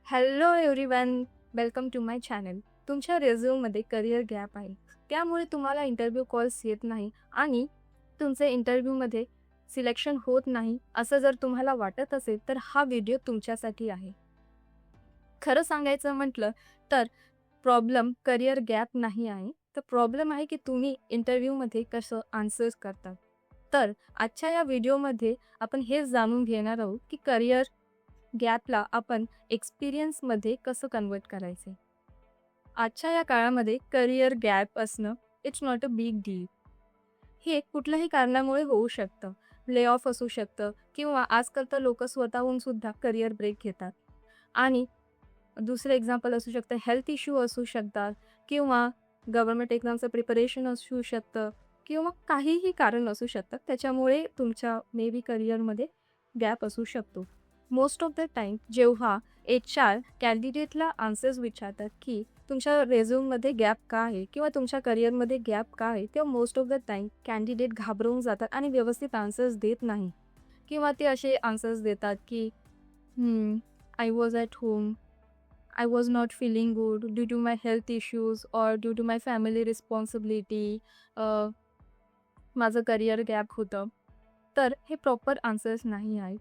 Hello everyone, welcome to my channel. तुमच्या रेझ्यूममध्ये career gap आहे, त्यामुळे तुम्हाला इंटरव्ह्यू कॉल्स येत नाही आणि तुमचे इंटरव्ह्यूमध्ये सिलेक्शन होत नाही असं जर तुम्हाला वाटत असेल तर हा व्हिडिओ तुमच्यासाठी आहे. खरं सांगायचं म्हटलं तर प्रॉब्लेम करिअर गॅप नाही आहे, तर प्रॉब्लेम आहे की तुम्ही इंटरव्ह्यूमध्ये कसं आन्सर्स करतात. तर आजच्या या व्हिडिओमध्ये आपण हेच जाणून घेणार आहोत की करिअर गॅपला आपण एक्सपिरियन्समध्ये कसं कन्वर्ट करायचे. आजच्या या काळामध्ये करिअर गॅप असणं it's not a big deal. हे कुठल्याही कारणामुळे होऊ शकतं. ले ऑफ असू शकतं किंवा आजकाल तर लोक स्वतःहून सुद्धा करिअर ब्रेक घेतात. आणि दुसरं एक्झाम्पल असू शकतं, हेल्थ इश्यू असू शकतात किंवा गव्हर्नमेंट एक्झामचं प्रिपरेशन असू शकतं किंवा काहीही कारण असू शकतं, त्याच्यामुळे तुमच्या मे बी करिअरमध्ये गॅप असू शकतो. मोस्ट ऑफ द टाईम जेव्हा HR कॅन्डिडेटला आन्सर्स विचारतात की तुमच्या रेझ्यूममध्ये गॅप का आहे किंवा तुमच्या करिअरमध्ये गॅप का आहे, तेव्हा most of the time candidate घाबरवून जातात आणि व्यवस्थित आन्सर्स देत नाही किंवा ते असे आन्सर्स देतात की I was at home, I was not feeling good due to my health issues or due to my family responsibility. माझं करिअर गॅप होतं. तर हे प्रॉपर आन्सर्स नाही आहेत.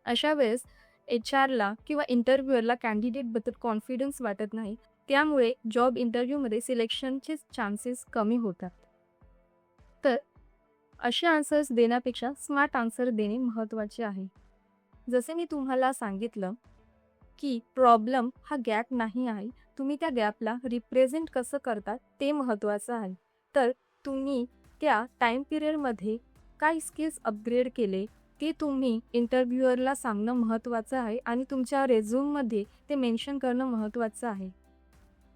अशा वेळेस HR ला किंवा इंटरव्ह्यूअरला कॅन्डिडेटबद्दल कॉन्फिडन्स वाटत नाही. त्यामुळे जॉब इंटरव्ह्यूमध्ये सिलेक्शनचे चान्सेस कमी होतात. तर असे आन्सर्स देण्यापेक्षा स्मार्ट आन्सर देणे महत्त्वाचे आहे. जसे मी तुम्हाला सांगितलं की प्रॉब्लेम हा गॅप नाही आहे, तुम्ही त्या गॅपला रिप्रेझेंट कसं करतात ते महत्त्वाचं आहे. तर तुम्ही त्या टाईम पिरियडमध्ये काय स्किल्स अपग्रेड केले ते तुम्ही इंटरव्ह्यूअरला सांगणं महत्त्वाचं आहे आणि तुमच्या रेझ्यूममध्ये ते मेन्शन करणं महत्त्वाचं आहे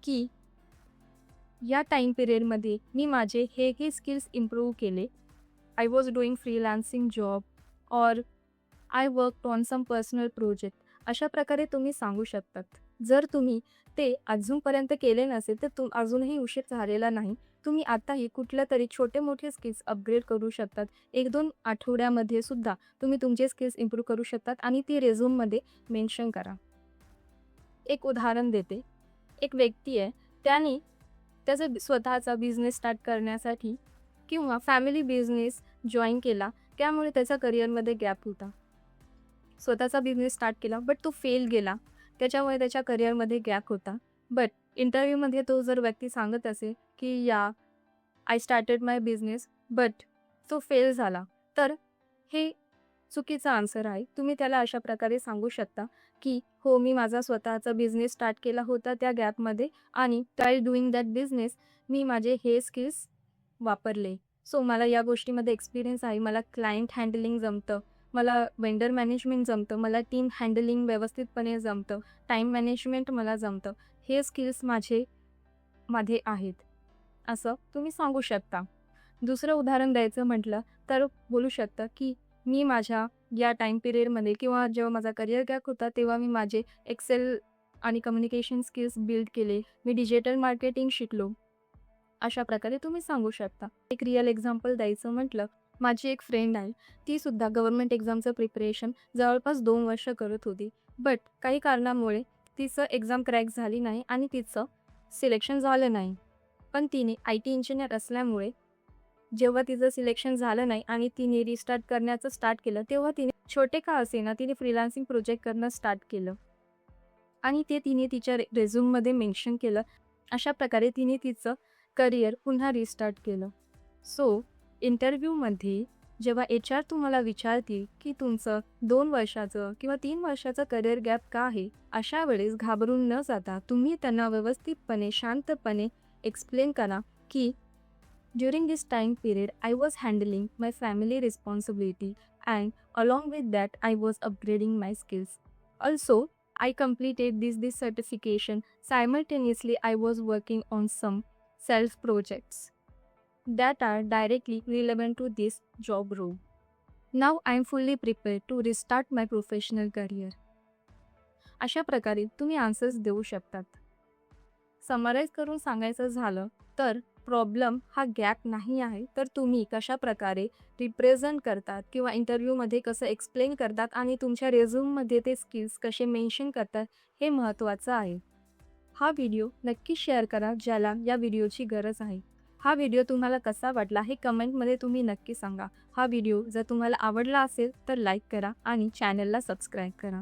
की या टाईम पिरियडमध्ये मी माझे हे स्किल्स इम्प्रूव्ह केले. I was doing freelancing job or I work on some personal project. अशा प्रकारे तुम्ही सांगू शकतात. जर तुम्ही ते अजूनपर्यंत केले नसेल तर अजूनही उशीर झालेला नाही. तुम्ही आताही कुठल्या तरी छोटे मोठे स्किल्स अपग्रेड करू शकतात. 1-2 आठवड्यामध्ये सुद्धा तुम्ही तुमचे स्किल्स इम्प्रूव्ह करू शकतात आणि ती रेझ्यूममध्ये मेन्शन करा. एक उदाहरण देते. एक व्यक्ती आहे, त्याने त्याचा स्वतःचा बिझनेस स्टार्ट करण्यासाठी किंवा फॅमिली बिझनेस जॉईन केला, त्यामुळे त्याचा करिअरमध्ये गॅप होता. स्वतःचा बिझनेस स्टार्ट केला बट तो फेल गेला, त्याच्यामुळे त्याच्या करिअरमध्ये गॅप होता. बट इंटरव्ह्यूमध्ये तो जर व्यक्ती सांगत असेल की I started my business but तो फेल झाला, तर हे चुकीचा आन्सर आहे. तुम्ही त्याला अशा प्रकारे सांगू शकता की हो, मी माझा स्वतःचा बिझनेस स्टार्ट केला होता त्या गॅपमध्ये आणि ट्राय डुईंग दॅट बिझनेस मी माझे हे स्किल्स वापरले. सो मला या गोष्टीमध्ये एक्सपिरियन्स आहे. मला क्लायंट हँडलिंग जमतं, मला वेंडर मॅनेजमेंट जमतं, मला टीम हँडलिंग व्यवस्थितपणे जमतं, टाईम मॅनेजमेंट मला जमतं. हे स्किल्स माझे आहेत, असं तुम्ही सांगू शकता. दुसरं उदाहरण द्यायचं म्हटलं तर बोलू शकता की मी माझ्या या टाईम पिरियडमध्ये किंवा जेव्हा माझा करिअर गॅप होता तेव्हा मी माझे एक्सेल आणि कम्युनिकेशन स्किल्स बिल्ड केले. मी डिजिटल मार्केटिंग शिकलो. अशा प्रकारे तुम्ही सांगू शकता. एक रिअल एक्झाम्पल द्यायचं म्हटलं, माझी एक फ्रेंड आहे. तीसुद्धा गव्हर्नमेंट एक्झामचं प्रिपरेशन जवळपास 2 वर्ष करत होती. बट काही कारणामुळे तिचं एक्झाम क्रॅक झाली नाही आणि तिचं सिलेक्शन झालं नाही. पण तिने IT इंजिनियर असल्यामुळे जेव्हा तिचं सिलेक्शन झालं नाही आणि तिने रिस्टार्ट करण्याचं स्टार्ट केलं, तेव्हा तिने छोटे का असेना तिने फ्रीलान्सिंग प्रोजेक्ट करणं स्टार्ट केलं आणि ते तिने तिच्या रेझ्यूममध्ये मेन्शन केलं. अशा प्रकारे तिने तिचं करिअर पुन्हा रिस्टार्ट केलं. सो इंटरव्ह्यूमध्ये जेव्हा HR तुम्हाला विचारतील की तुमचं 2 वर्षाचं किंवा 3 वर्षाचं करिअर गॅप का आहे, अशा वेळेस घाबरून न जाता तुम्ही त्यांना व्यवस्थितपणे, शांतपणे एक्सप्लेन करा की during this time period I was handling my family responsibility and along with that I was upgrading my skills. Also I completed this certification. Simultaneously, I was working on some self projects that are directly relevant to this job role. Now I am fully prepared to restart my professional career. अशा प्रकारे तुम्ही answers देऊ शकतात. Summarise करून सांगायचं झालं तर problem हा गॅप नाही आहे, तर तुम्ही कशाप्रकारे रिप्रेझेंट करतात किंवा इंटरव्ह्यूमध्ये कसं एक्सप्लेन करतात आणि तुमच्या रेझ्यूममध्ये ते स्किल्स कसे मेन्शन करतात हे महत्त्वाचं आहे. हा व्हिडिओ नक्की शेअर करा ज्याला या व्हिडिओची गरज आहे. हा व्हिडिओ तुम्हाला कसा वाटला हे कमेंटमध्ये तुम्ही नक्की सांगा. हा व्हिडिओ जर तुम्हाला आवडला असेल तर लाईक करा आणि चॅनलला सबस्क्राईब करा.